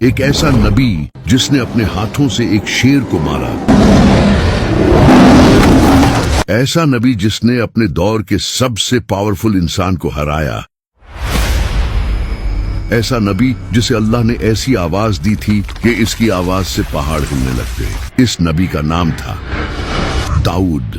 ایک ایسا نبی جس نے اپنے ہاتھوں سے ایک شیر کو مارا، ایسا نبی جس نے اپنے دور کے سب سے پاورفل انسان کو ہرایا، ایسا نبی جسے اللہ نے ایسی آواز دی تھی کہ اس کی آواز سے پہاڑ ہلنے لگتے۔ اس نبی کا نام تھا داؤد۔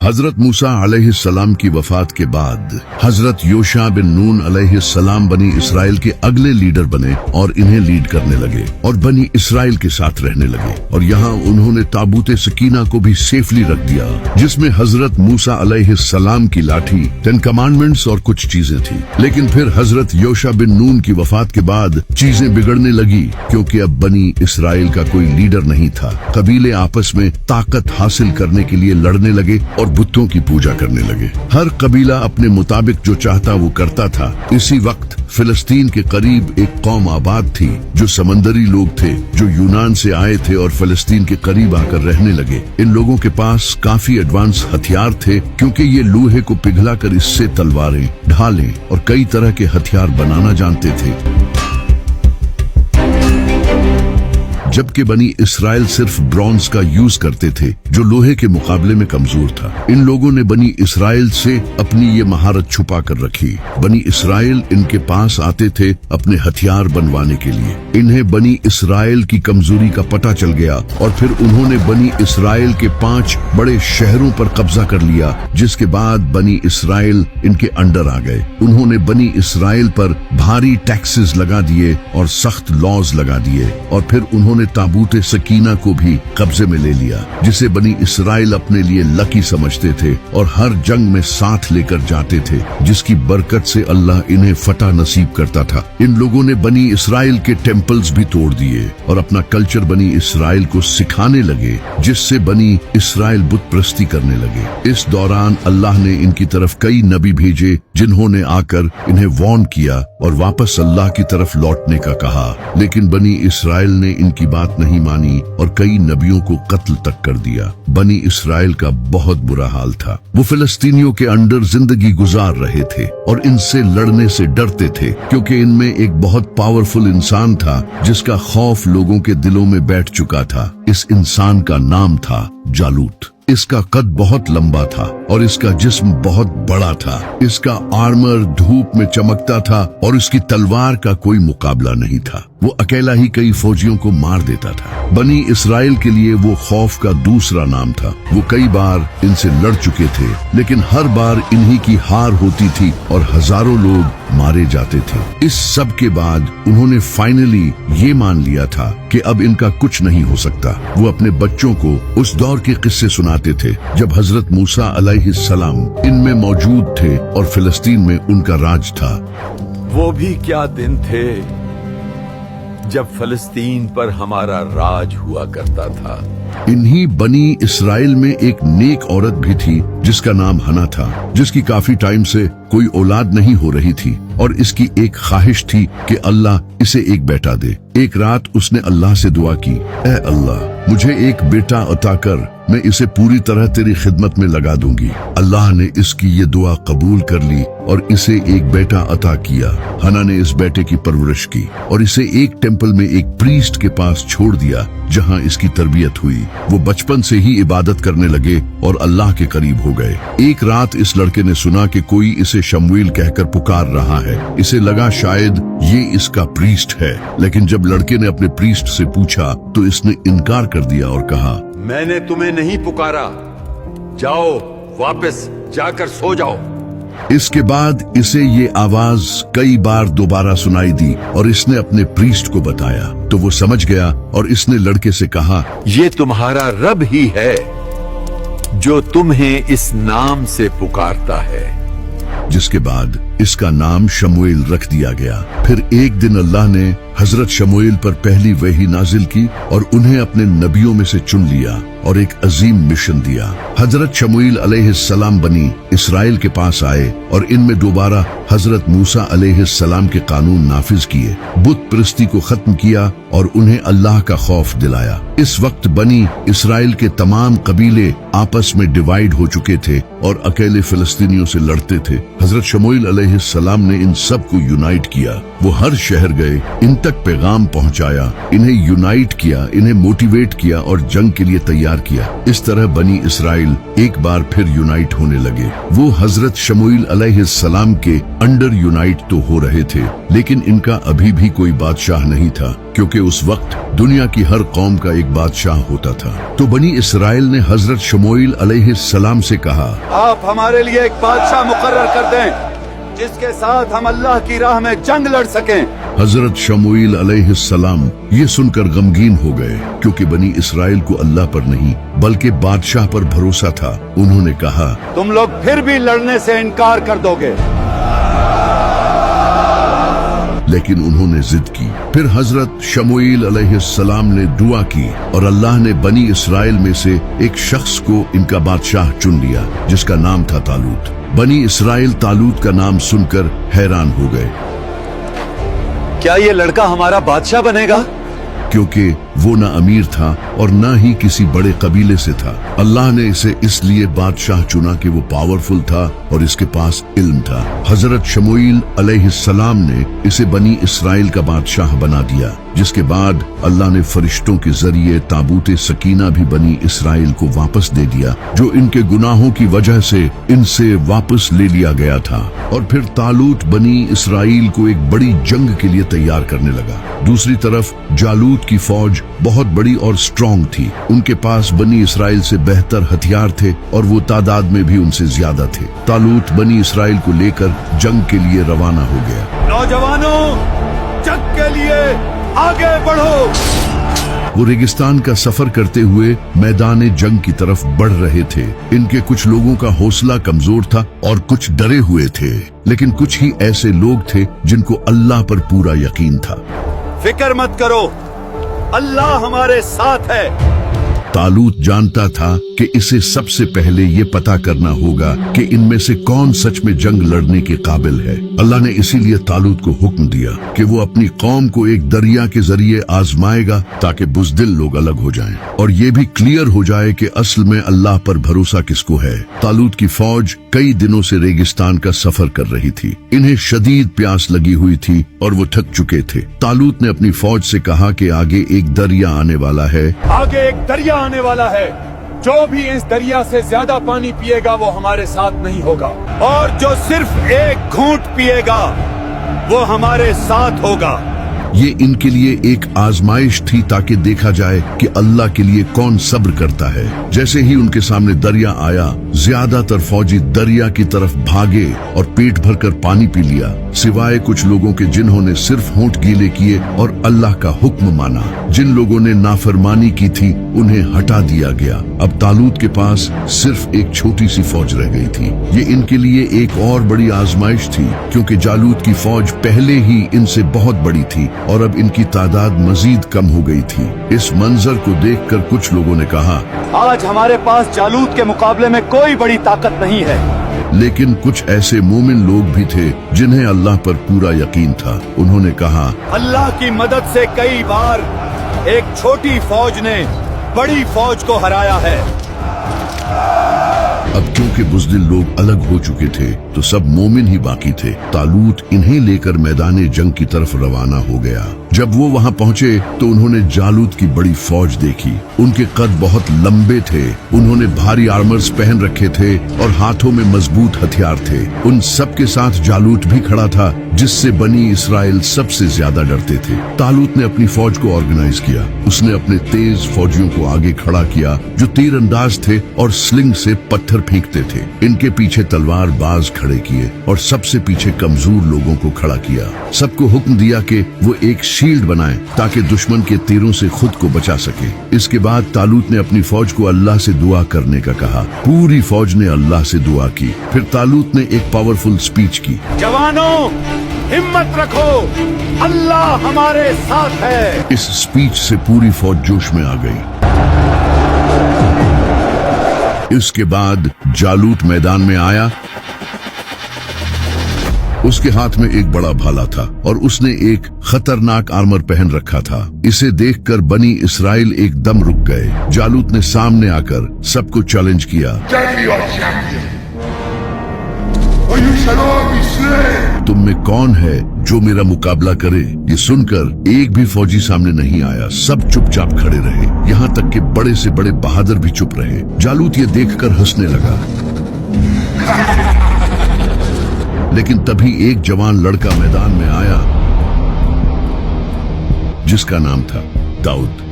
حضرت موسیٰ علیہ السلام کی وفات کے بعد حضرت یوشع بن نون علیہ السلام بنی اسرائیل کے اگلے لیڈر بنے اور انہیں لیڈ کرنے لگے اور بنی اسرائیل کے ساتھ رہنے لگے، اور یہاں انہوں نے تابوت سکینہ کو بھی سیفلی رکھ دیا، جس میں حضرت موسیٰ علیہ السلام کی لاٹھی، 10 کمانڈمنٹس اور کچھ چیزیں تھیں۔ لیکن پھر حضرت یوشع بن نون کی وفات کے بعد چیزیں بگڑنے لگی، کیونکہ اب بنی اسرائیل کا کوئی لیڈر نہیں تھا۔ قبیلے آپس میں طاقت حاصل کرنے کے لیے لڑنے لگے اور بتوں کی پوجا کرنے لگے۔ ہر قبیلہ اپنے مطابق جو چاہتا وہ کرتا تھا۔ اسی وقت فلسطین کے قریب ایک قوم آباد تھی جو سمندری لوگ تھے، جو یونان سے آئے تھے اور فلسطین کے قریب آ کر رہنے لگے۔ ان لوگوں کے پاس کافی ایڈوانس ہتھیار تھے، کیونکہ یہ لوہے کو پگھلا کر اس سے تلواریں، ڈھالیں اور کئی طرح کے ہتھیار بنانا جانتے تھے، جبکہ بنی اسرائیل صرف برونز کا یوز کرتے تھے، جو لوہے کے مقابلے میں کمزور تھا۔ ان لوگوں نے بنی اسرائیل سے اپنی یہ مہارت چھپا کر رکھی۔ بنی اسرائیل ان کے پاس آتے تھے اپنے ہتھیار بنوانے کے لیے۔ انہیں بنی اسرائیل کی کمزوری کا پتہ چل گیا، اور پھر انہوں نے بنی اسرائیل کے 5 بڑے شہروں پر قبضہ کر لیا، جس کے بعد بنی اسرائیل ان کے انڈر آ گئے۔ انہوں نے بنی اسرائیل پر بھاری ٹیکسز لگا دیے اور سخت لاز لگا دیے، اور پھر انہوں نے تابوت سکینہ کو بھی قبضے میں لے لیا، جسے بنی اسرائیل اپنے لیے لکی سمجھتے تھے اور ہر جنگ میں ساتھ لے کر جاتے تھے، جس کی برکت سے اللہ انہیں فتح نصیب کرتا تھا۔ ان لوگوں نے بنی اسرائیل کے ٹیمپلز بھی توڑ دیے اور اپنا کلچر بنی اسرائیل کو سکھانے لگے، جس سے بنی اسرائیل بت پرستی کرنے لگے۔ اس دوران اللہ نے ان کی طرف کئی نبی بھیجے، جنہوں نے آ کر انہیں وارن کیا اور واپس اللہ کی طرف لوٹنے کا کہا، لیکن بنی اسرائیل نے ان کی بات نہیں مانی اور کئی نبیوں کو قتل تک کر دیا۔ بنی اسرائیل کا بہت برا حال تھا۔ وہ فلسطینیوں کے انڈر زندگی گزار رہے تھے اور ان سے لڑنے سے ڈرتے تھے، کیونکہ ان میں ایک بہت پاورفل انسان تھا جس کا خوف لوگوں کے دلوں میں بیٹھ چکا تھا۔ اس انسان کا نام تھا جالوت۔ اس کا قد بہت لمبا تھا اور اس کا جسم بہت بڑا تھا۔ اس کا آرمر دھوپ میں چمکتا تھا اور اس کی تلوار کا کوئی مقابلہ نہیں تھا۔ وہ اکیلا ہی کئی فوجیوں کو مار دیتا تھا۔ بنی اسرائیل کے لیے وہ خوف کا دوسرا نام تھا۔ وہ کئی بار ان سے لڑ چکے تھے، لیکن ہر بار انہی کی ہار ہوتی تھی اور ہزاروں لوگ مارے جاتے تھے۔ اس سب کے بعد انہوں نے فائنلی یہ مان لیا تھا کہ اب ان کا کچھ نہیں ہو سکتا۔ وہ اپنے بچوں کو اس دور کے قصے سناتے تھے جب حضرت موسیٰ علیہ السلام ان میں موجود تھے اور فلسطین میں ان کا راج تھا۔ وہ بھی کیا دن تھے جب فلسطین پر ہمارا راج ہوا کرتا تھا۔ انہی بنی اسرائیل میں ایک نیک عورت بھی تھی جس کا نام حنا تھا، جس کی کافی ٹائم سے کوئی اولاد نہیں ہو رہی تھی، اور اس کی ایک خواہش تھی کہ اللہ اسے ایک بیٹا دے۔ ایک رات اس نے اللہ سے دعا کی، اے اللہ مجھے ایک بیٹا عطا کر، میں اسے پوری طرح تیری خدمت میں لگا دوں گی۔ اللہ نے اس کی یہ دعا قبول کر لی اور اسے ایک بیٹا عطا کیا۔ حنا نے اس بیٹے کی پرورش کی اور اسے ایک ٹیمپل میں ایک پریسٹ کے پاس چھوڑ دیا، جہاں اس کی تربیت ہوئی۔ وہ بچپن سے ہی عبادت کرنے لگے اور اللہ کے قریب ہو گئے۔ ایک رات اس لڑکے نے سنا کہ کوئی اسے شمویل کہہ کر پکار رہا ہے۔ اسے لگا شاید یہ اس کا پریسٹ ہے، لیکن جب لڑکے نے اپنے پریسٹ سے پوچھا تو اس نے انکار کر دیا اور کہا، میں نے تمہیں نہیں پکارا، جاؤ واپس جا کر سو جاؤ۔ اس کے بعد اسے یہ آواز کئی بار دوبارہ سنائی دی اور اس نے اپنے پریسٹ کو بتایا تو وہ سمجھ گیا، اور اس نے لڑکے سے کہا، یہ تمہارا رب ہی ہے جو تمہیں اس نام سے پکارتا ہے۔ جس کے بعد اس کا نام شمویل رکھ دیا گیا۔ پھر ایک دن اللہ نے حضرت شمویل پر پہلی وحی نازل کی اور انہیں اپنے نبیوں میں سے چن لیا اور ایک عظیم مشن دیا۔ حضرت شمویل علیہ السلام بنی اسرائیل کے پاس آئے اور ان میں دوبارہ حضرت موسیٰ علیہ السلام کے قانون نافذ کیے، بت پرستی کو ختم کیا اور انہیں اللہ کا خوف دلایا۔ اس وقت بنی اسرائیل کے تمام قبیلے آپس میں ڈیوائیڈ ہو چکے تھے اور اکیلے فلسطینیوں سے لڑتے تھے۔ حضرت شمویل علیہ अलैहिस्सलाम ने इन सब को यूनाइट किया। वो हर शहर गए, इन तक पैगाम पहुंचाया, इन्हें यूनाइट किया, इन्हें मोटिवेट किया और जंग के लिए तैयार किया। इस तरह बनी इसराइल एक बार फिर यूनाइट होने लगे। वो हजरत शमूएल अलैहिस्सलाम के अंडर यूनाइट तो हो रहे थे, लेकिन इनका अभी भी कोई बादशाह नहीं था, क्योंकि उस वक्त दुनिया की हर कौम का एक बादशाह होता था। तो बनी इसराइल ने हजरत शमूएल अलैहिस्सलाम से कहा, आप हमारे लिए एक बादशाह मुकर्रर कर दें जिसके साथ हम अल्लाह की राह में जंग लड़ सकें। हजरत शमूएल अलैहिस्सलाम ये सुनकर गमगीन हो गए, क्योंकि बनी इसराइल को अल्लाह पर नहीं बल्कि बादशाह पर भरोसा था। उन्होंने कहा, तुम लोग फिर भी लड़ने से इनकार कर दोगे। लेकिन उन्होंने जिद की। फिर हजरत शमूएल अलैहिस्सलाम ने दुआ की और अल्लाह ने बनी इसराइल में से एक शख्स को इनका बादशाह चुन लिया, जिसका नाम था तालूत। बनी इसराइल तालूत का नाम सुनकर हैरान हो गए। क्या ये लड़का हमारा बादशाह बनेगा? क्योंकि वो न अमीर था और न ही किसी बड़े कबीले से था। अल्लाह ने इसे इसलिए बादशाह चुना कि वो पावरफुल था और इसके पास इल्म था। हजरत शमूएल अलैहिस्सलाम ने इसे बनी इसराइल का बादशाह बना दिया, जिसके बाद अल्लाह ने फरिश्तों के जरिए ताबूत सकीना भी बनी इसराइल को वापस दे दिया, जो इनके गुनाहों की वजह से इनसे वापस ले लिया गया था। और फिर तालूत बनी इसराइल को एक बड़ी जंग के लिए तैयार करने लगा। दूसरी तरफ जालूत की फौज बहुत बड़ी और स्ट्रॉन्ग थी। उनके पास बनी इसराइल से बेहतर हथियार थे और वो तादाद में भी उनसे ज्यादा थे। तालूत बनी इसराइल को लेकर जंग के लिए रवाना हो गया। नौजवानों, जंग के लिए आगे बढ़ो। वो रेगिस्तान का सफर करते हुए मैदान जंग की तरफ बढ़ रहे थे। इनके कुछ लोगों का हौसला कमजोर था और कुछ डरे हुए थे, लेकिन कुछ ही ऐसे लोग थे जिनको अल्लाह पर पूरा यकीन था। फिक्र मत करो, अल्लाह हमारे साथ है। तालूत जानता था कि इसे सबसे पहले ये पता करना होगा कि इनमें से कौन सच में जंग लड़ने के काबिल है। अल्लाह ने इसीलिए तालूत को हुक्म दिया कि वो अपनी कौम को एक दरिया के जरिए आजमाएगा, ताकि बुज़दिल लोग अलग हो जाएं और ये भी क्लियर हो जाए कि असल में अल्लाह पर भरोसा किसको है। तालूत की फौज कई दिनों से रेगिस्तान का सफर कर रही थी। इन्हें शदीद प्यास लगी हुई थी और वो थक चुके थे। तालूत ने अपनी फौज से कहा कि आगे एक दरिया आने वाला है। आगे एक दरिया आने वाला है। जो भी इस दरिया से ज्यादा पानी पिएगा वो हमारे साथ नहीं होगा, और जो सिर्फ एक घूंट पिएगा वो हमारे साथ होगा। ये इनके लिए एक आजमाइश थी, ताकि देखा जाए कि अल्लाह के लिए कौन सब्र करता है। जैसे ही उनके सामने दरिया आया, ज्यादातर फौजी दरिया की तरफ भागे और पेट भरकर पानी पी लिया, सिवाय कुछ लोगों के जिन्होंने सिर्फ होंठ गीले किए और अल्लाह का हुक्म माना। जिन लोगों ने नाफरमानी की थी उन्हें हटा दिया गया। अब तालूत के पास सिर्फ एक छोटी सी फौज रह गई थी। ये इनके लिए एक और बड़ी आजमाइश थी, क्योंकि जालूत की फौज पहले ही इनसे बहुत बड़ी थी और अब इनकी तादाद मजीद कम हो गई थी। इस मंजर को देखकर कुछ लोगों ने कहा, आज हमारे पास जालूत के मुकाबले में कोई बड़ी ताकत नहीं है। लेकिन कुछ ऐसे मोमिन लोग भी थे जिन्हें अल्लाह पर पूरा यकीन था। उन्होंने कहा, अल्लाह की मदद से कई बार एक छोटी फौज ने बड़ी फौज को हराया है। अब क्योंकि बुज़दिल लोग अलग हो चुके थे तो सब मोमिन ही बाकी थे। तालूत इन्हें लेकर मैदान जंग की तरफ रवाना हो गया। जब वो वहां पहुंचे तो उन्होंने जालूत की बड़ी फौज देखी। उनके कद बहुत लंबे थे, उन्होंने भारी आर्मर्स पहन रखे थे और हाथों में मजबूत हथियार थे। उन सब के साथ जालूत भी खड़ा था, जिससे बनी इसराइल सबसे ज्यादा डरते थे। तालूत ने अपनी फौज को ऑर्गेनाइज किया। उसने अपने तेज फौजियों को आगे खड़ा किया, जो तीर अंदाज थे और स्लिंग से पत्थर फेंकते थे। इनके पीछे तलवार बाज खड़े किए और सबसे पीछे कमजोर लोगों को खड़ा किया। सबको हुक्म दिया कि वो एक शील्ड बनाएं, ताकि दुश्मन के तीरों से खुद को बचा सके। इसके बाद तालूत ने अपनी फौज को अल्लाह से दुआ करने का कहा। पूरी फौज ने अल्लाह से दुआ की। फिर तालूत ने एक पावरफुल स्पीच की। जवानों, हिम्मत रखो, अल्लाह हमारे साथ है। इस स्पीच से पूरी फौज जोश में आ गई। इसके बाद जालूत मैदान में आया। उसके हाथ में एक बड़ा भाला था और उसने एक खतरनाक आर्मर पहन रखा था। इसे देखकर बनी इसराइल एकदम रुक गए। जालूत ने सामने आकर सबको चैलेंज किया। तुम में कौन है जो मेरा मुकाबला करे? ये सुनकर एक भी फौजी सामने नहीं आया। सब चुपचाप खड़े रहे, यहाँ तक कि बड़े से बड़े बहादुर भी चुप रहे। जालूत ये देखकर हंसने लगा, लेकिन तभी एक जवान लड़का मैदान में आया जिसका नाम था दाऊद।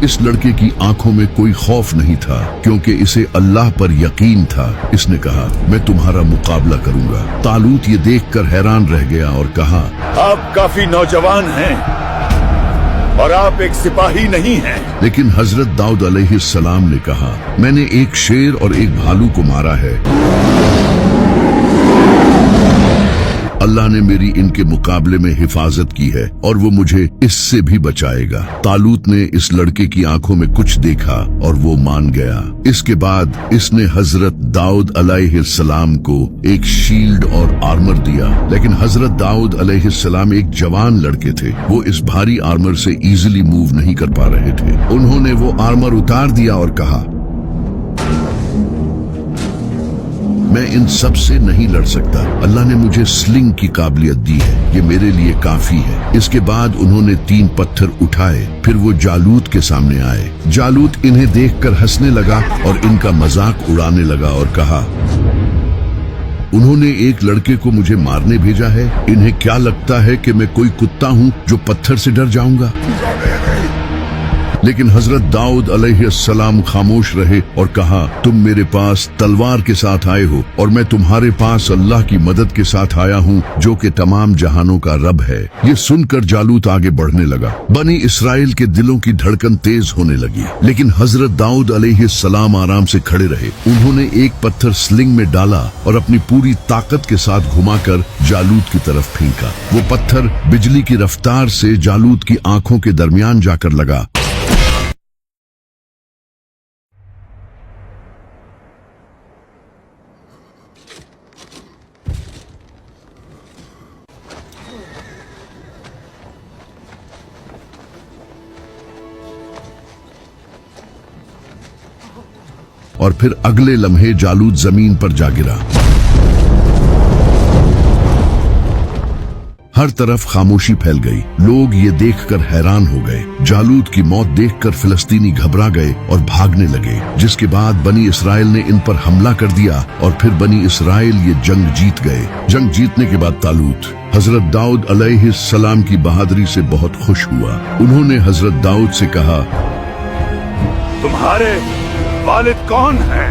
इस लड़के की आंखों में कोई खौफ नहीं था, क्योंकि इसे अल्लाह पर यकीन था। इसने कहा, मैं तुम्हारा मुकाबला करूंगा। तालूत ये देखकर हैरान रह गया और कहा, आप काफी नौजवान हैं और आप एक सिपाही नहीं हैं। लेकिन हजरत दाऊद अलैहिस्सलाम ने कहा, मैंने एक शेर और एक भालू को मारा है। अल्लाह ने मेरी इनके मुकाबले में हिफाजत की है और वो मुझे इससे भी बचाएगा। तालूत ने इस लड़के की आंखों में कुछ देखा और वो मान गया। इसके बाद इसने हजरत दाऊद अलैहिस्सलाम को एक शील्ड और आर्मर दिया। लेकिन हजरत दाऊद अलैहिस्सलाम एक जवान लड़के थे, वो इस भारी आर्मर से इजीली मूव नहीं कर पा रहे थे। उन्होंने वो आर्मर उतार दिया और कहा, मैं इन सब से नहीं लड़ सकता। अल्लाह ने मुझे स्लिंग की काबिलियत दी है, ये मेरे लिए काफी है। इसके बाद उन्होंने 3 पत्थर उठाए, फिर वो जालूत के सामने आए। जालूत इन्हें देखकर हंसने लगा और इनका मजाक उड़ाने लगा और कहा, उन्होंने एक लड़के को मुझे मारने भेजा है। इन्हें क्या लगता है कि मैं कोई कुत्ता हूँ जो पत्थर से डर जाऊंगा? लेकिन हजरत दाऊद अलैहिस्सलाम खामोश रहे और कहा, तुम मेरे पास तलवार के साथ आए हो और मैं तुम्हारे पास अल्लाह की मदद के साथ आया हूँ, जो कि तमाम जहानों का रब है। ये सुनकर जालूत आगे बढ़ने लगा। बनी इसराइल के दिलों की धड़कन तेज होने लगी, लेकिन हजरत दाऊद अलैहिस्सलाम आराम से खड़े रहे। उन्होंने एक पत्थर स्लिंग में डाला और अपनी पूरी ताकत के साथ घुमाकर जालूत की तरफ फेंका। वो पत्थर बिजली की रफ्तार से जालूत की आंखों के दरमियान जाकर लगा। और फिर अगले लम्हे जालूत जमीन पर जा गिरा। हर तरफ खामोशी फैल गई। लोग ये देखकर हैरान हो गए। जालूत की मौत देखकर फिलिस्तीनी घबरा गए और भागने लगे, जिसके बाद बनी इसराइल ने इन पर हमला कर दिया और फिर बनी इसराइल ये जंग जीत गए। जंग जीतने के बाद तालूत हजरत दाऊद अलैहिस्सलाम की बहादुरी से बहुत खुश हुआ। उन्होंने हजरत दाऊद से कहा, तुम्हारे वालिद कौन हैं?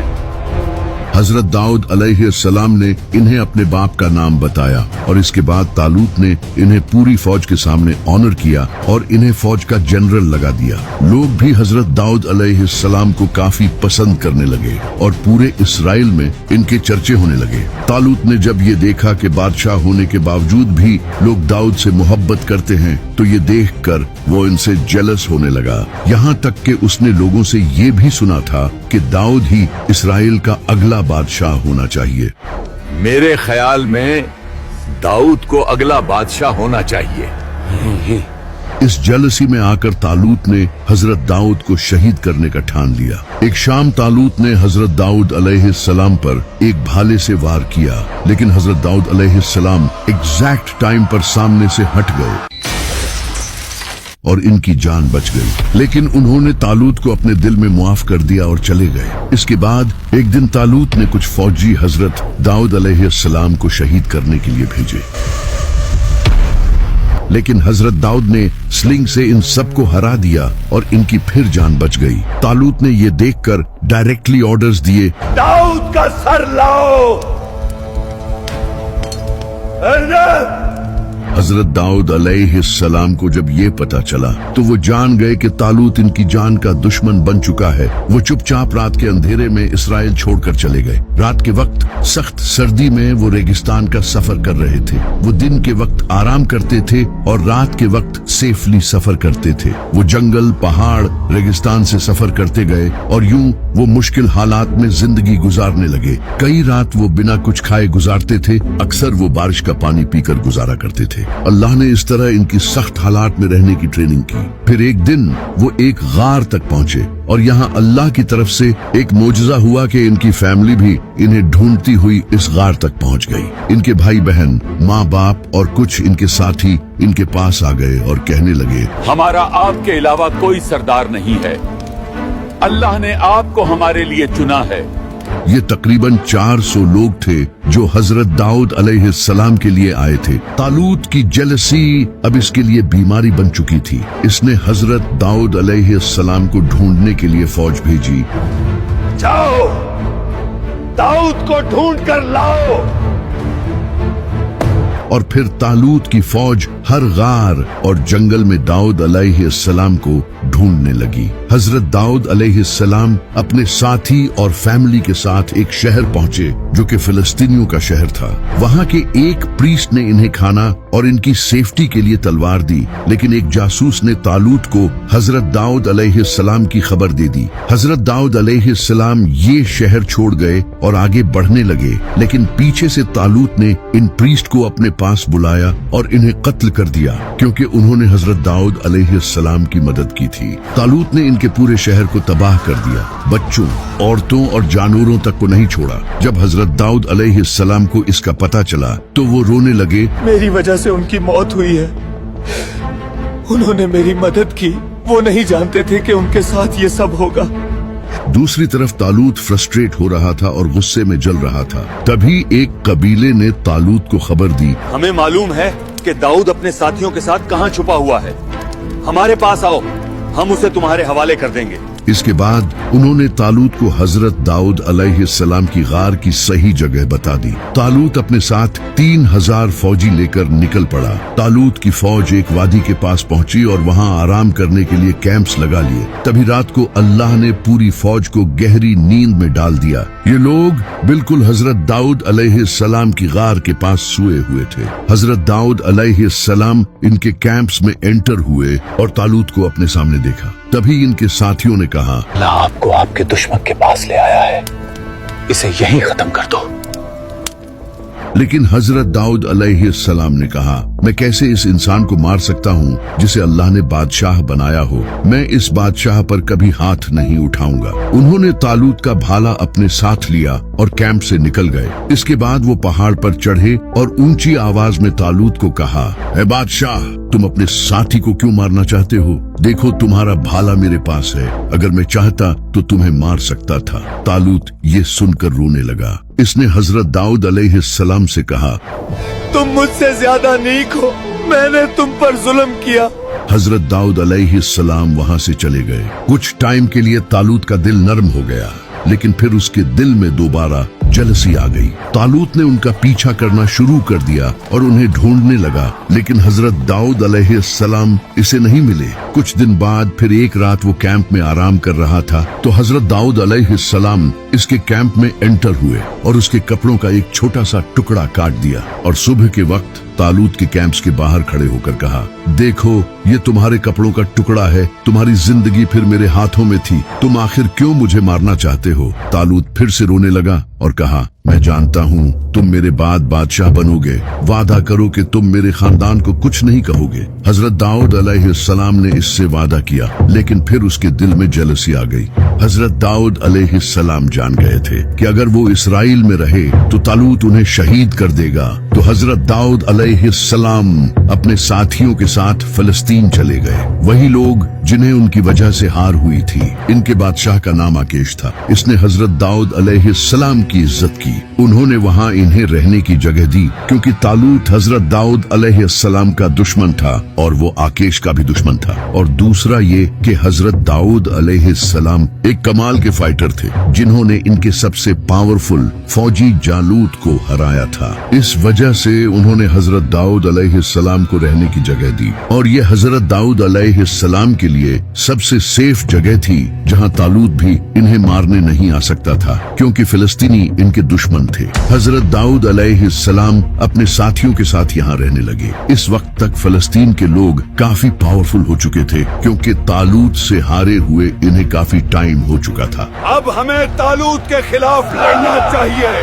हजरत दाऊद अलैहिस्सलाम ने इन्हें अपने बाप का नाम बताया और इसके बाद तालूत ने इन्हें पूरी फौज के सामने ऑनर किया और इन्हें फौज का जनरल लगा दिया। लोग भी हजरत दाऊद अलैहिस्सलाम को काफी पसंद करने लगे और पूरे इसराइल में इनके चर्चे होने लगे। तालूत ने जब ये देखा कि बादशाह होने के बावजूद भी लोग दाऊद से मोहब्बत करते हैं, तो ये देखकर वो इनसे जेलस होने लगा। यहाँ तक कि उसने लोगों से ये भी सुना था कि दाऊद ही इसराइल का अगला बादशाह होना चाहिए। मेरे ख्याल में दाऊद को अगला बादशाह होना चाहिए। इस जेलसी में आकर तालूत ने हजरत दाऊद को शहीद करने का ठान लिया। एक शाम तालूत ने हजरत दाऊद अलैहिस्सलाम पर एक भाले से वार किया, लेकिन हजरत दाऊद अलैहिस्सलाम एग्जैक्ट टाइम पर सामने से हट गए और इनकी जान बच गई। लेकिन उन्होंने तालूत को अपने दिल में मुआफ कर दिया और चले गए। इसके बाद एक दिन तालूत ने कुछ फौजी हजरत दाऊद अलैहिस्सलाम को शहीद करने के लिए भेजे, लेकिन हजरत दाऊद ने स्लिंग से इन सबको हरा दिया और इनकी फिर जान बच गई। तालूत ने ये देखकर डायरेक्टली ऑर्डर्स दिए, दाऊद का सर लाओ। हजरत दाऊद अलैहिस्सलाम को जब ये पता चला तो वो जान गए कि तालूत इनकी जान का दुश्मन बन चुका है। वो चुपचाप रात के अंधेरे में इसराइल छोड़कर चले गए। रात के वक्त सख्त सर्दी में वो रेगिस्तान का सफर कर रहे थे। वो दिन के वक्त आराम करते थे और रात के वक्त सेफली सफर करते थे। वो जंगल, पहाड़, रेगिस्तान से सफर करते गए और यूं वो मुश्किल हालात में जिंदगी गुजारने लगे। कई रात वो बिना कुछ खाए गुजारते थे। अक्सर वो बारिश का पानी पीकर गुजारा करते थे। अल्लाह ने इस तरह इनकी सख्त हालात में रहने की ट्रेनिंग की। फिर एक दिन वो एक गार तक पहुंचे और यहाँ अल्लाह की तरफ से एक मोजज़ा हुआ कि इनकी फैमिली भी इन्हें ढूंढती हुई इस गार तक पहुंच गई। इनके भाई बहन, माँ बाप और कुछ इनके साथी इनके पास आ गए और कहने लगे, हमारा आपके अलावा कोई सरदार नहीं है, अल्लाह ने आपको हमारे लिए चुना है। ये तकरीबन 400 लोग थे जो हजरत दाऊद अलैहिस्सलाम के लिए आए थे। तालूत की जेलसी अब इसके लिए बीमारी बन चुकी थी। इसने हजरत दाऊद अलैहिस्सलाम को ढूंढने के लिए फौज भेजी। जाओ, दाऊद को ढूंढ कर लाओ। और फिर तालूत की फौज हर गार और जंगल में दाऊद अलैहिस्सलाम को ढूंढने लगी। हजरत दाऊद अलैहिस्सलाम अपने साथी और फैमिली के साथ एक शहर पहुंचे जो कि फिलिस्तीनियों का शहर था। वहां के एक प्रीस्ट ने इन्हें खाना और इनकी सेफ्टी के लिए तलवार दी, लेकिन एक जासूस ने तालूत को हजरत दाऊद अलैहिस्सलाम की खबर दे दी। हजरत दाऊद अलैहिस्सलाम ये शहर छोड़ गए और आगे बढ़ने लगे, लेकिन पीछे से तालूत ने इन प्रीस्ट को अपने पास बुलाया और इन्हें कत्ल कर दिया क्योंकि उन्होंने हजरत दाऊद अलैहिस्सलाम की मदद की थी। तालूत ने इनके पूरे शहर को तबाह कर दिया, बच्चों, औरतों और जानवरों तक को नहीं छोड़ा। जब हजरत दाऊद अलैहिस्सलाम को इसका पता चला तो वो रोने लगे, मेरी वजह से उनकी मौत हुई है, उन्होंने मेरी मदद की, वो नहीं जानते थे कि उनके साथ ये सब होगा। दूसरी तरफ तालूत फ्रस्ट्रेट हो रहा था और गुस्से में जल रहा था। तभी एक कबीले ने तालूत को खबर दी, हमें मालूम है कि दाऊद अपने साथियों के साथ कहाँ छुपा हुआ है, हमारे पास आओ, हम उसे तुम्हारे हवाले कर देंगे। इसके बाद उन्होंने तालूत को हजरत दाऊद अलैहिस्सलाम की गार की सही जगह बता दी। तालूत अपने साथ 3000 फौजी लेकर निकल पड़ा। तालूत की फौज एक वादी के पास पहुंची और वहां आराम करने के लिए कैंप्स लगा लिए। तभी रात को अल्लाह ने पूरी फौज को गहरी नींद में डाल दिया। ये लोग बिल्कुल हजरत दाऊद अलैहिस्सलाम की गार के पास सोए हुए थे। हजरत दाऊद अलैहिस्सलाम इनके कैंप्स में एंटर हुए और तालूत को अपने सामने देखा। तभी इनके साथियों ने कहा, अल्लाह आपको आपके दुश्मन के पास ले आया है, इसे यहीं खत्म कर दो। लेकिन हजरत दाऊद अलैहिस्सलाम ने कहा, मैं कैसे इस इंसान को मार सकता हूँ जिसे अल्लाह ने बादशाह बनाया हो? मैं इस बादशाह पर कभी हाथ नहीं उठाऊंगा। उन्होंने तालूत का भाला अपने साथ लिया और कैंप से निकल गए। इसके बाद वो पहाड़ पर चढ़े और ऊंची आवाज में तालूत को कहा, ऐ बादशाह, तुम अपने साथी को क्यों मारना चाहते हो? देखो, तुम्हारा भाला मेरे पास है, अगर मैं चाहता तो तुम्हें मार सकता था। तालूत ये सुनकर रोने लगा। इसने हजरत दाऊद अलैहिस्सलाम से कहा, तुम मुझसे ज्यादा नीक हो, मैंने तुम पर जुल्म किया। हजरत दाऊद अलैहिस्सलाम वहां से चले गए। कुछ टाइम के लिए तालूत का दिल नरम हो गया, लेकिन फिर उसके दिल में दोबारा जलसी आ गई। तालूत ने उनका पीछा करना शुरू कर दिया और उन्हें ढूंढने लगा, लेकिन हजरत दाऊद अलैहिस्सलाम इसे नहीं मिले। कुछ दिन बाद फिर एक रात वो कैंप में आराम कर रहा था तो हजरत दाऊद अलैहिस्सलाम इसके कैंप में एंटर हुए और उसके कपड़ों का एक छोटा सा टुकड़ा काट दिया और सुबह के वक्त तालूत के कैंप्स के बाहर खड़े होकर कहा, देखो, ये तुम्हारे कपड़ों का टुकड़ा है, तुम्हारी जिंदगी फिर मेरे हाथों में थी, तुम आखिर क्यों मुझे मारना चाहते हो? तालूत फिर से रोने लगा और कहा, मैं जानता हूँ तुम मेरे बाद बादशाह बनोगे, वादा करो कि तुम मेरे खानदान को कुछ नहीं कहोगे। हजरत दाऊद अलैहिस्सलाम ने इससे वादा किया, लेकिन फिर उसके दिल में जेलसी आ गई। हजरत दाऊद अलैहिस्सलाम जान गए थे कि अगर वो इसराइल में रहे तो तालूत उन्हें शहीद कर देगा। तो हजरत दाऊद अलैहिस्सलाम अपने साथियों के साथ फिलिस्तीन चले गए। वही लोग जिन्हें उनकी वजह से हार हुई थी। इनके बादशाह का नाम आकेश था। इसने हजरत दाऊद अलैहिस्सलाम की इज्जत की। उन्होंने वहां इन्हें रहने की जगह दी क्योंकि तालूत हजरत दाऊद अलैहिस्सलाम का दुश्मन था और वो आकेश का भी दुश्मन था। और दूसरा ये कि हजरत दाऊद अलैहिस्सलाम एक कमाल के फाइटर थे जिन्होंने इनके सबसे पावरफुल फौजी जालूत को हराया था। इस वजह से उन्होंने हजरत दाऊद अलैहिस्सलाम को रहने की जगह दी और ये हजरत दाऊद अलैहिस्सलाम के लिए सबसे सेफ जगह थी जहां तालूत भी इन्हें मारने नहीं आ सकता था क्योंकि फिलिस्तीनी इनके दुश्मन थे। हजरत दाऊद अलैहिस्सलाम अपने साथियों के साथ यहाँ रहने लगे। इस वक्त तक फिलिस्तीन के लोग काफी पावरफुल हो चुके थे क्योंकि तालूत से हारे हुए इन्हें काफी टाइम हो चुका था। अब हमें तालूत के खिलाफ लड़ना चाहिए।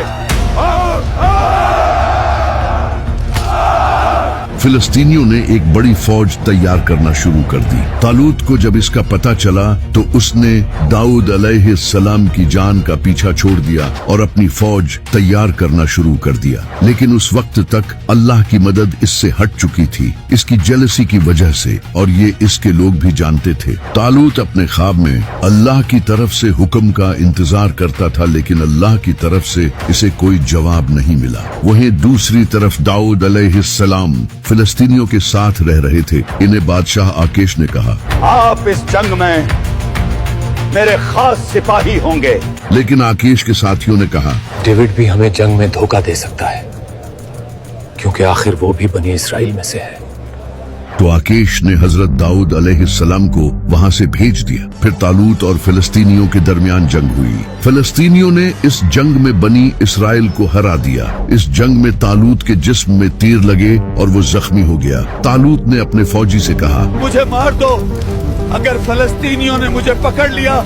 फिलिस्तीनियों ने एक बड़ी फौज तैयार करना शुरू कर दी। तालूत को जब इसका पता चला तो उसने दाऊद अलैहिस्सलाम की जान का पीछा छोड़ दिया और अपनी फौज तैयार करना शुरू कर दिया। लेकिन उस वक्त तक अल्लाह की मदद इससे हट चुकी थी, इसकी जेलसी की वजह से, और ये इसके लोग भी जानते थे। तालूत अपने ख्वाब में अल्लाह की तरफ से हुक्म का इंतजार करता था, लेकिन अल्लाह की तरफ से इसे कोई जवाब नहीं मिला। वहीं दूसरी तरफ दाऊद अलैहिस्सलाम फिलिस्तीनियों के साथ रह रहे थे। इन्हें बादशाह आकेश ने कहा, आप इस जंग में मेरे खास सिपाही होंगे। लेकिन आकेश के साथियों ने कहा, डेविड भी हमें जंग में धोखा दे सकता है, क्योंकि आखिर वो भी बनी इसराइल में से है। तो आकेश ने हजरत दाऊद अलैहिस्सलाम को वहां से भेज दिया। फिर तालूत और फिलिस्तीनियों के दरमियान जंग हुई। फिलिस्तीनियों ने इस जंग में बनी इसराइल को हरा दिया। इस जंग में तालूत के जिस्म में तीर लगे और वो जख्मी हो गया। तालूत ने अपने फौजी से कहा, मुझे मार दो। अगर फिलिस्तीनियों ने मुझे पकड़ लिया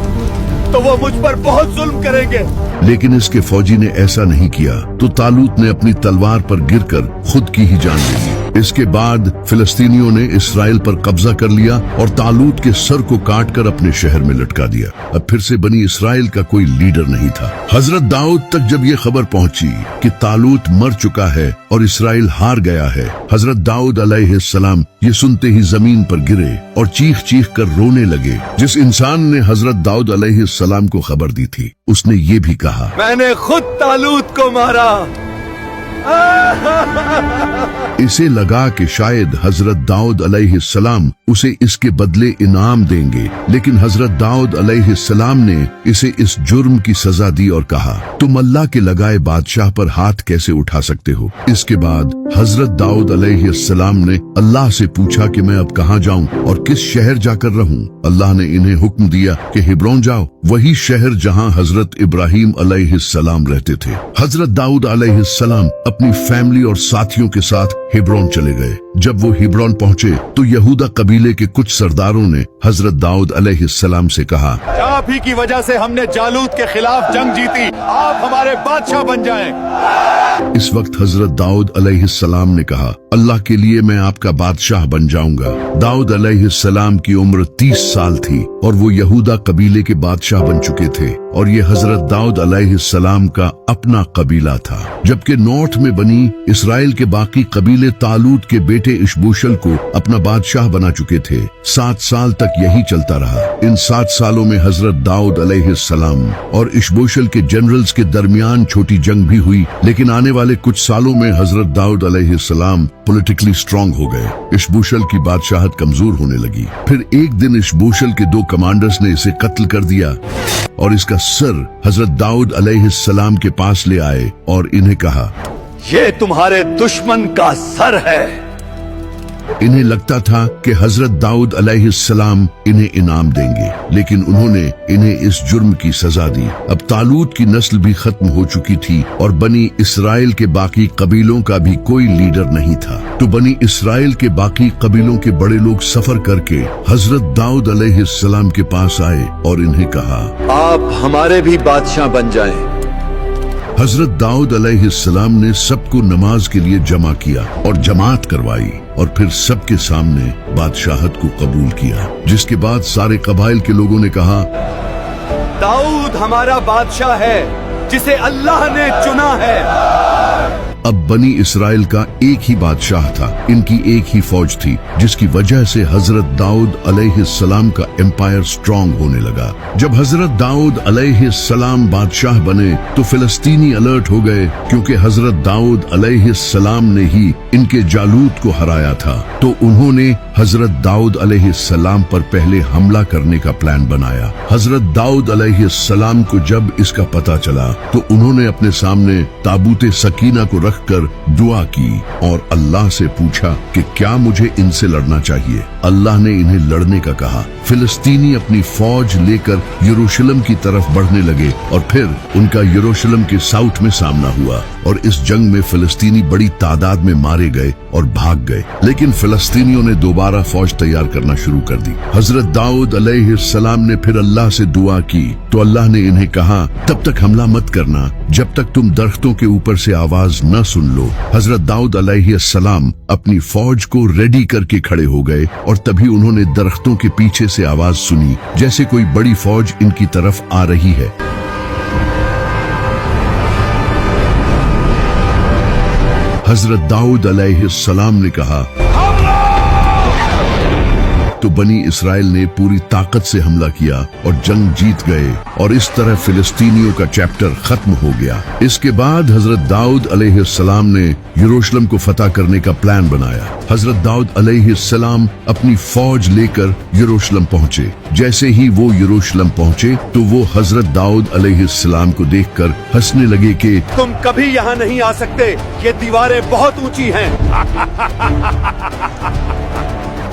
तो वो मुझ पर बहुत जुल्म करेंगे। लेकिन इसके फौजी ने ऐसा नहीं किया, तो तालूत ने अपनी तलवार पर गिरकर खुद की ही जान ले ली। इसके बाद फिलिस्तीनियों ने इसराइल पर कब्जा कर लिया और तालूत के सर को काटकर अपने शहर में लटका दिया। अब फिर से बनी इसराइल का कोई लीडर नहीं था। हजरत दाऊद तक जब ये खबर पहुंची कि तालूत मर चुका है और इसराइल हार गया है, हजरत दाऊद अलैहिस्सलाम ये सुनते ही जमीन पर गिरे और चीख चीख कर रोने लगे। जिस इंसान ने हजरत दाऊद अलैहिस्सलाम को खबर दी थी, उसने ये भी कहा, मैंने खुद तालूत को मारा। इसे लगा कि शायद हजरत दाऊद अलैहिस्सलाम उसे इसके बदले इनाम देंगे, लेकिन हजरत दाऊद अलैहिस्सलाम ने इसे इस जुर्म की सजा दी और कहा, तुम अल्लाह के लगाए बादशाह पर हाथ कैसे उठा सकते हो। इसके बाद हजरत दाऊद अलैहिस्सलाम ने अल्लाह से पूछा कि मैं अब कहाँ जाऊं और किस शहर जाकर रहूं। अल्लाह ने इन्हें हुक्म दिया कि हिब्रोन जाओ, वही शहर जहां हजरत इब्राहिम अलैहिस्सलाम रहते थे। हजरत दाऊद अलैहिस्सलाम अपनी फैमिली और साथियों के साथ हिब्रोन चले गए। जब वो हिब्रोन पहुंचे तो यहूदा कबीले के कुछ सरदारों ने हजरत दाऊद अलैहिस्सलाम से कहा, आप ही की वजह से हमने जालूत के खिलाफ जंग जीती, आप हमारे बादशाह बन जाएं। इस वक्त हजरत दाऊद अलैहिस्सलाम ने कहा, अल्लाह के लिए मैं आपका बादशाह बन जाऊंगा। दाऊद अलैहिस्सलाम की उम्र 30 साल थी और वो यहूदा कबीले के बादशाह बन चुके थे, और ये हजरत दाऊद अलैहिस्सलाम का अपना कबीला था। जबकि नॉर्थ में बनी इसराइल के बाकी कबीले तालूत के बेटे इशबोशल को अपना बादशाह बना चुके थे। 7 साल तक यही चलता रहा। इन 7 सालों में हजरत दाऊद अलैहिस्सलाम और इशबोशल के जनरल्स के दरमियान छोटी जंग भी हुई, लेकिन आने वाले कुछ सालों में हजरत दाऊद अलैहिस्सलाम पॉलिटिकली स्ट्रांग हो गए। इशबोशल की बादशाहत कमजोर होने लगी। फिर एक दिन इशबोशल के 2 कमांडर्स ने इसे कत्ल कर दिया और इसका सर हजरत दाऊद अलैहिस्सलाम के पास ले आए और इन्हें कहा, ये तुम्हारे दुश्मन का सर है। इन्हें लगता था कि हजरत दाऊद अलैहिस्सलाम इन्हें इनाम देंगे, लेकिन उन्होंने इन्हें इस जुर्म की सजा दी। अब तालूत की नस्ल भी खत्म हो चुकी थी और बनी इसराइल के बाकी कबीलों का भी कोई लीडर नहीं था। तो बनी इसराइल के बाकी कबीलों के बड़े लोग सफर करके हजरत दाऊद अलैहिस्सलाम के पास आए और इन्हें कहा, आप हमारे भी बादशाह बन जाएं। हजरत दाऊद अलैहिस्सलाम ने सबको नमाज के लिए जमा किया और जमात करवाई और फिर सबके सामने बादशाहत को कबूल किया। जिसके बाद सारे कबाइल के लोगों ने कहा, दाऊद हमारा बादशाह है जिसे अल्लाह ने चुना है। अब बनी इसराइल का एक ही बादशाह था, इनकी एक ही फौज थी, जिसकी वजह से हजरत दाऊद अलैहिस्सलाम का एम्पायर स्ट्रांग होने लगा। जब हजरत दाऊद अलैहिस्सलाम बादशाह बने तो फिलिस्तीनी अलर्ट हो गए, क्योंकि हजरत दाऊद अलैहिस्सलाम ने ही इनके जालूत को हराया था। तो उन्होंने हजरत दाऊद अलैहिस्सलाम पर पहले हमला करने का प्लान बनाया। हजरत दाऊद अलैहिस्सलाम को जब इसका पता चला तो उन्होंने अपने सामने ताबूत सकीना को रखकर दुआ की और अल्लाह से पूछा कि क्या मुझे इनसे लड़ना चाहिए। अल्लाह ने इन्हें लड़ने का कहा। फिलिस्तीनी अपनी फौज लेकर यरूशलेम की तरफ बढ़ने लगे और फिर उनका यरूशलेम के साउथ में सामना हुआ। और इस जंग में फिलिस्तीनी बड़ी तादाद में मारे गए और भाग गए। लेकिन फिलिस्तीनियों ने दोबारा फौज तैयार करना शुरू कर दी। हजरत दाऊद अलैहिस्सलाम ने फिर अल्लाह से दुआ की तो अल्लाह ने इन्हें कहा, तब तक हमला मत करना जब तक तुम दरख्तों के ऊपर से आवाज न सुन लो। हजरत दाऊद अलैहिस्सलाम अपनी फौज को रेडी करके खड़े हो गए और तभी उन्होंने दरख्तों के पीछे से आवाज सुनी जैसे कोई बड़ी फौज इनकी तरफ आ रही है। हजरत दाऊद अलैहिस्सलाम ने कहा तो बनी इस्राइल ने पूरी ताकत से हमला किया और जंग जीत गए और इस तरह फिलिस्तीनियों का चैप्टर खत्म हो गया। इसके बाद हजरत दाऊद अलैहिस्सलाम ने यरूशलेम को फतह करने का प्लान बनाया। हजरत दाऊद अलैहिस्सलाम अपनी फौज लेकर यरूशलेम पहुंचे। जैसे ही वो यरूशलेम पहुंचे तो वो हजरत दाऊद अलैहिस्सलाम को देखकर हंसने लगे कि तुम कभी यहाँ नहीं आ सकते, ये दीवारें बहुत ऊंची हैं।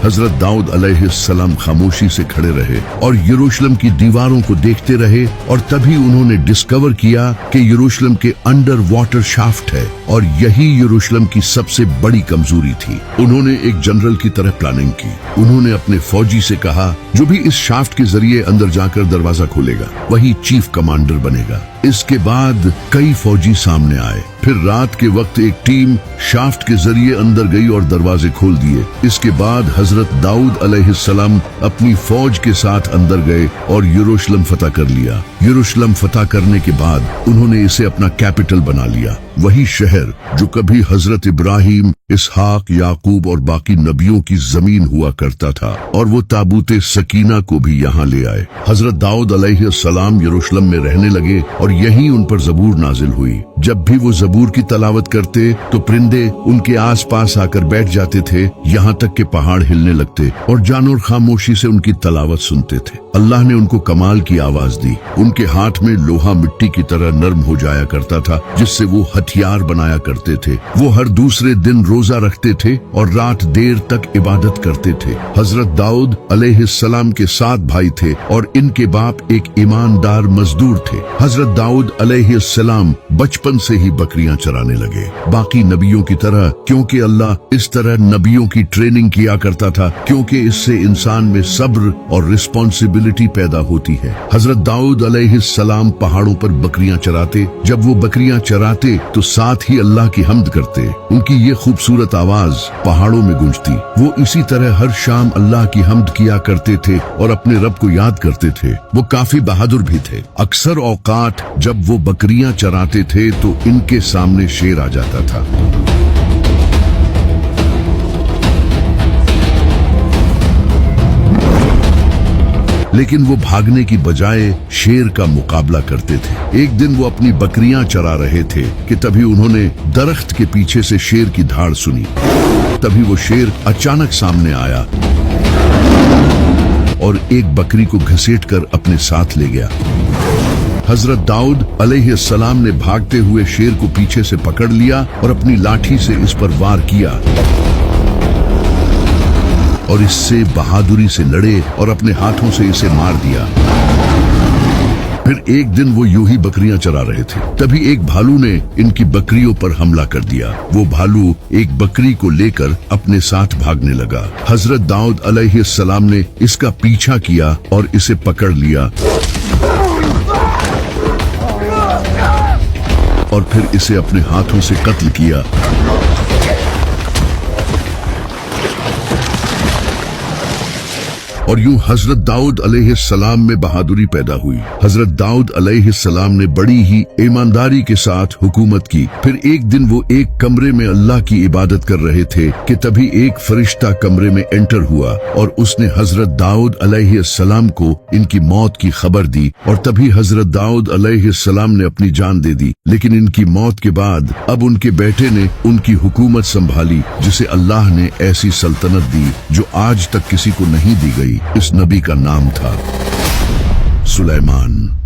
हजरत दाऊद अलैहिस्सलाम खामोशी से खड़े रहे और यरूशलेम की दीवारों को देखते रहे और तभी उन्होंने डिस्कवर किया कि यरूशलेम के अंडर वाटर शाफ्ट है और यही यरूशलेम की सबसे बड़ी कमजोरी थी। उन्होंने एक जनरल की तरह प्लानिंग की। उन्होंने अपने फौजी से कहा, जो भी इस शाफ्ट के जरिए अंदर जाकर दरवाजा खोलेगा वही चीफ कमांडर बनेगा। इसके बाद कई फौजी सामने आए। फिर रात के वक्त एक टीम शाफ्ट के जरिए अंदर गई और दरवाजे खोल दिए। इसके बाद हजरत दाऊद अलैहिस्सलाम अपनी फौज के साथ अंदर गए और यरूशलेम फतह कर लिया। यरूशलेम फतह करने के बाद उन्होंने इसे अपना कैपिटल बना लिया, वही शहर जो कभी हजरत इब्राहिम, इसहाक, याकूब और बाकी नबियों की जमीन हुआ करता था, और वो ताबूते सकीना को भी यहाँ ले आए। हजरत दाऊद अलैहिस्सलाम यरूशलेम में रहने लगे और यहीं उन पर ज़बूर नाजिल हुई। जब भी वो ज़बूर की तलावत करते तो परिंदे उनके आसपास आकर बैठ जाते थे, यहाँ तक कि पहाड़ हिलने लगते और जानवर खामोशी से उनकी तलावत सुनते थे। अल्लाह ने उनको कमाल की आवाज दी। उनके हाथ में लोहा मिट्टी की तरह नरम हो जाया करता था जिससे वो हथियार बनाया करते थे। वो हर दूसरे दिन रोजा रखते थे और रात देर तक इबादत करते थे। हजरत दाऊद अलैहिस्सलाम के 7 भाई थे और इनके बाप एक ईमानदार मजदूर थे। हजरत दाऊद अलैहिस्सलाम बचपन से ही बकरियां चराने लगे, बाकी नबियों की तरह, क्योंकि अल्लाह इस तरह नबियों की ट्रेनिंग किया करता था, क्योंकि इससे इंसान में सब्र और रिस्पॉन्सिबिलिटी पैदा होती है। हजरत दाऊद अलैहिस्सलाम पहाड़ों पर बकरियां चराते। जब वो बकरियां चराते तो साथ ही अल्लाह की हम्द करते। उनकी ये खूबसूरत आवाज पहाड़ों में गूंजती। वो इसी तरह हर शाम अल्लाह की हम्द किया करते थे और अपने रब को याद करते थे। वो काफी बहादुर भी थे। अक्सर औकात जब वो बकरियां चराते थे तो इनके सामने शेर आ जाता था। लेकिन वो भागने की बजाय शेर का मुकाबला करते थे। एक दिन वो अपनी बकरियां चरा रहे थे कि तभी उन्होंने दरख्त के पीछे से शेर की धाड़ सुनी। तभी वो शेर अचानक सामने आया और एक बकरी को घसीटकर अपने साथ ले गया। हजरत दाऊद अलैहिस्सलाम ने भागते हुए शेर को पीछे से पकड़ लिया और अपनी लाठी से इस पर वार किया और इससे बहादुरी से लड़े और अपने हाथों से इसे मार दिया। फिर एक दिन वो यूं ही बकरियां चरा रहे थे, तभी एक भालू ने इनकी बकरियों पर हमला कर दिया। वो भालू एक बकरी को लेकर अपने साथ भागने लगा। हजरत दाऊद अलैहिस्सलाम ने इसका पीछा किया और इसे पकड़ लिया और फिर इसे अपने हाथों से कत्ल किया। और यूं हजरत दाऊद अलैहिस्सलाम में बहादुरी पैदा हुई। हजरत दाऊद अलैहिस्सलाम ने बड़ी ही ईमानदारी के साथ हुकूमत की। फिर एक दिन वो एक कमरे में अल्लाह की इबादत कर रहे थे कि तभी एक फरिश्ता कमरे में एंटर हुआ और उसने हजरत दाऊद अलैहिस्सलाम को इनकी मौत की खबर दी। और तभी हजरत दाऊद अलैहिस्सलाम ने अपनी जान दे दी। लेकिन इनकी मौत के बाद अब उनके बेटे ने उनकी हुकूमत संभाली, जिसे अल्लाह ने ऐसी सल्तनत दी जो आज तक किसी को नहीं दी गई। इस नबी का नाम था सुलेमान।